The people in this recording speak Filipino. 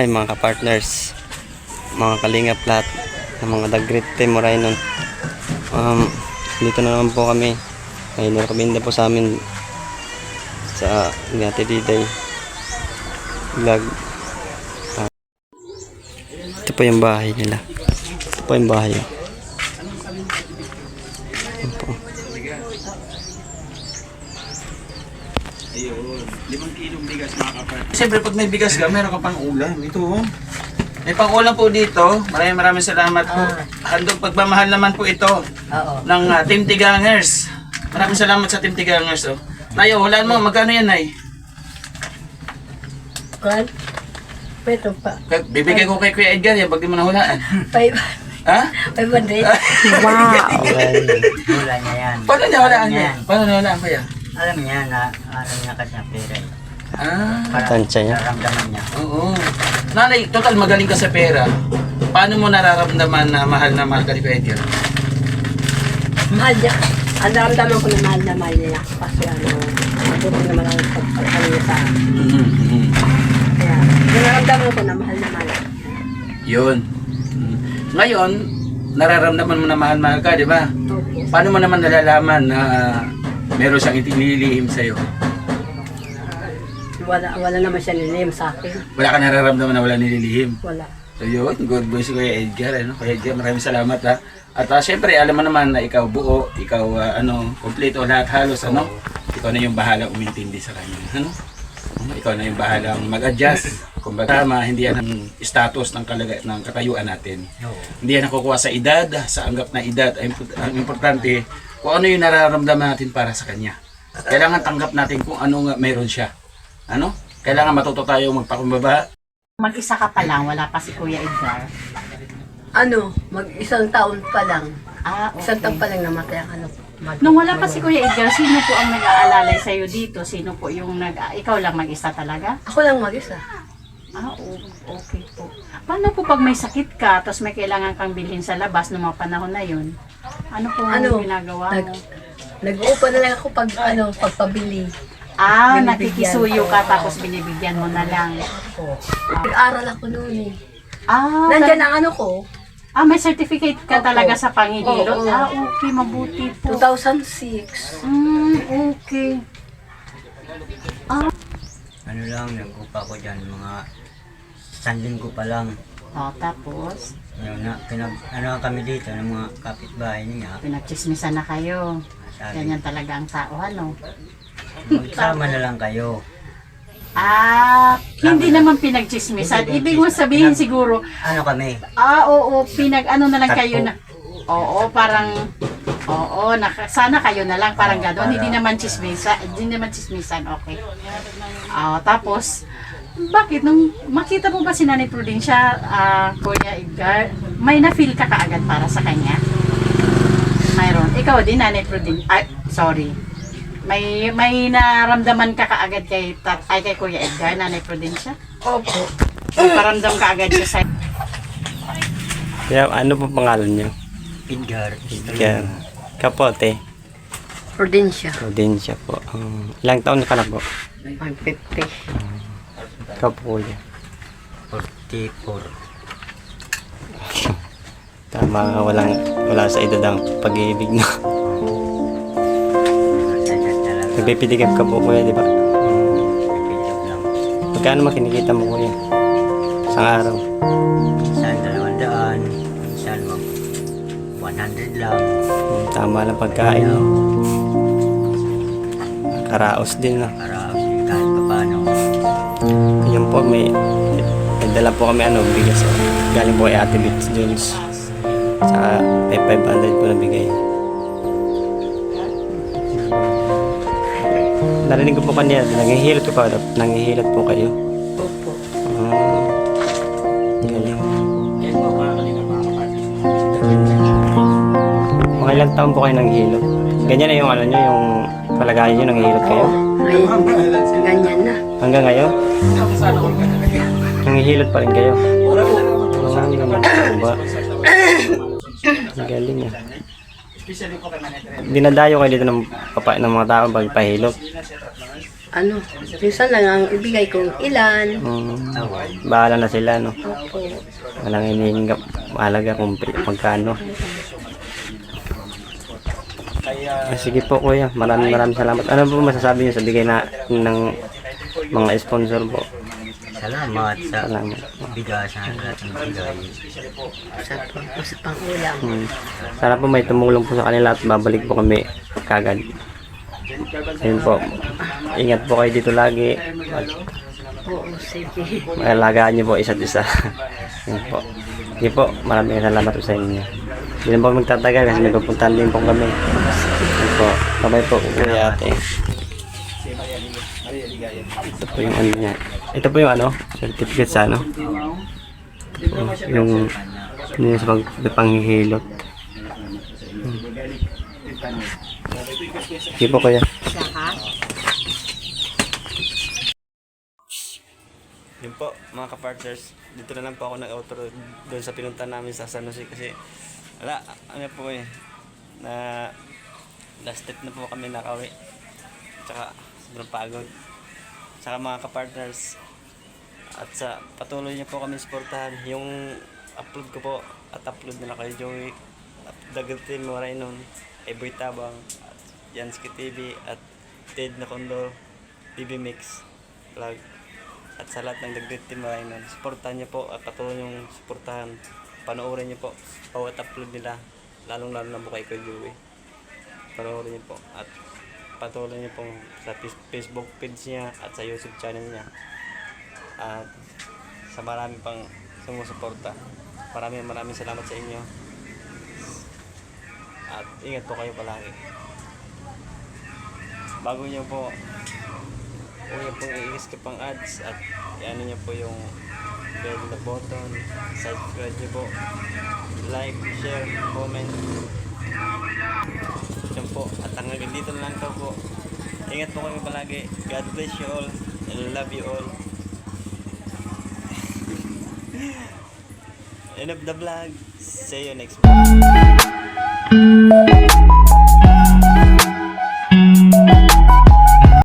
Hi mga ka-partners, mga kalingap lahat ng mga The Great Team Morainon. Dito na naman po kami. Ngayon kami po sa amin sa Ngati Diday vlog. Ito po yung bahay nila. Ito po yung bahay. Ayun, 5 kilong bigas mga kapatid. Siyempre pag may bigas ka, meron ka pang ulam. Ito oh. May pang ulam po dito. Maraming salamat po. Handog pagmamahal naman po ito ng Team Tigangers. Maraming salamat sa Team Tigangers. Oh. Nayo, hulaan mo. Magkano yan, Nay? Kwan? Peto pa. Bibigay ko kay Kuya Edgar yan pag di mo nahulaan. 500. Ha? 500. Wow! Wala niya yan. Paano niya hulaan yan? Paano niya hulaan kaya? Alam niya na alam niya kasi ang pera. Tansya niya. Naramdaman niya. Oo. Nanay, total magaling ka sa pera. Paano mo nararamdaman na mahal ka ni Kuya Edgar? Mahal niya. Ang daramdaman ko na mahal niya. Kasi mabuti naman ang pagpapalala niya sa akin. Kaya, naramdaman ko na mahal. Yun. Ngayon, nararamdaman mo na mahal ka, di ba? Okay. Paano mo naman nalalaman na meron siyang itinilihim sa'yo? Wala naman siya nilihim sa akin. Wala ka nararamdaman na wala nililihim? Wala. So yun, good boy si Kuya Edgar. Kuya Edgar, maraming salamat ha. At syempre, alam mo naman na ikaw buo, ikaw kompleto, lahat halos, ikaw na yung bahalang umintindi sa kanya. Ikaw na yung bahalang mag-adjust. Kumbaga, hindi yan ang status ng katayuan natin. Hindi yan nakukuha sa edad, sa anggap na edad. Ang importante, kung ano yung nararamdaman natin para sa kanya. Kailangan tanggap natin kung ano nga meron siya. Kailangan matuto tayo magpakumbaba. Mag-isa ka pa lang, wala pa si Kuya Edgar. Mag-isang taon pa lang. Okay. Isang taon pa lang namatay ang Nung wala pa si Kuya Edgar, sino po ang nag-aalalay sa'yo dito? Sino po yung ikaw lang mag-isa talaga? Ako lang mag-isa. Okay po. Paano po pag may sakit ka, tapos may kailangan kang bilhin sa labas noong mga panahon na yun? Ano po ang ginagawa mo? Nag-uupa na lang ako pagpabili. Binibigyan. Nakikisuyo ka tapos binibigyan mo na lang. Nag-aral ako noon eh. Nandiyan Nandiyan ang ko. may certificate ka talaga sa pangihilot? Oo. Okay, mabuti po. 2006. Okay. Ano lang, nag-upa ko dyan, mga sandlinggo pa lang. Tapos, Yung kami dito ng mga kapitbahay niya. pinagchismisan na kayo. Sabi, Ganyan talaga ang tao, magsama na lang kayo. Hindi naman pinagchismisan. Ibig mo sabihin siguro, Ano kami? oo, pinag-ano na lang kayo Takbo. na. Oo, parang, sana kayo na lang, parang gano'n. Hindi naman chismisan, okay. Tapos, bakit? Nung makita mo ba si Nanay Prudencia, Kuya Edgar, may na-feel ka kaagad para sa kanya? Mayroon. Ikaw din, Nanay Prudencia. Sorry. May naramdaman ka kaagad kay Kuya Edgar, Nanay Prudencia? Opo. Paramdam ka agad siya sa'yo. Kaya ano po pangalan niyo? Edgar. Kaya kapote. Prudencia. Prudencia po. Ilang taon ka na po? 150. Ikaw po kuya. 44. Tama nga, wala sa edad ang pag-ibig na. Nagpipiligap ka po kuya, di ba? Pipilip lang. Magkano makinikita mo kuya? Isang araw? Minsan 200, minsan 100 lang. Tama lang pagkain. Karaos din na. Para kahit pa paano. Yun po, may dala po kami bigas. Galing po kay Ate Bits Jones. Saka may 500 po nabigay. Narinig ko po kanina, nangihilot po kayo. Opo. Galing. Yan mo, mga kalingap, mga kapatid. Mga ilang taon po kayo nanghihilot? Ganyan na yung yung palagayan nyo, nanghihilot kayo? Ganyan na. Hanggang ngayon? Nanghihilot pa rin kayo? Ba? Galing yan. Especially po kay Manetren. Dinadayo kayo dito ng mga tao pagpahilot. ano, minsan lang ang ibigay kong ilan. Bahala na sila, no? Opo. Walang hinihinggap mahalaga kung magkano. Sige po kuya, maraming salamat. Ano po masasabi niyo sa bigay ng mga sponsor po? Salamat sa Salamat. bigas na lahat ng bigay. Sa pang-ulam. Sana po may tumulong po sa kanila at babalik po kami kagad. Ayun po. Ingat po kayo dito lagi. At Oo, sige. alagaan niyo po isa't isa. Ayun po. Sige po, maraming salamat po sa inyo. Hindi na po magtatagal kasi may pupuntahan din po kami. Ayun po. Bye-bye po kuya ate. Ito po yung ano niya. Ito po yung ano, certificate sa ano. Yung sa panghihilot. Sige po kuya. Saka, Yun po mga ka-partners, dito na lang po ako nag-outro doon sa pinunta namin sa San Jose kasi wala, ano po eh, na last step na po kami nakauwi. Tsaka sobrang pagod. Tsaka mga ka-partners, at sa patuloy niyo po kami suportahan. Yung upload ko po at upload nila kay Joey, at Dagatin Morainon, Eboy Tabang, at Jansky TV, at Ted Nakondo, TV Mix Vlog. At sa lahat ng Dagatin Morainon, suportahan niyo po at patuloy yung suportahan. Panoorin niyo po bawat upload nila, lalong-lalo na po kay Joey. Panoorin niyo po at patuloy niyo po sa Facebook page niya at sa YouTube channel niya. At sa marami pang sumusuporta. Maraming salamat sa inyo. At ingat po kayo palagi. Bago niyo po, huwag niyo pong i-skip ang ads at i-ano niyo po yung bell na button, subscribe niyo po, like, share, comment. Yan po. At hanggang dito na lang po. Ingat po kayo palagi. God bless you all. I love you all. End of the vlog. See you next vlog.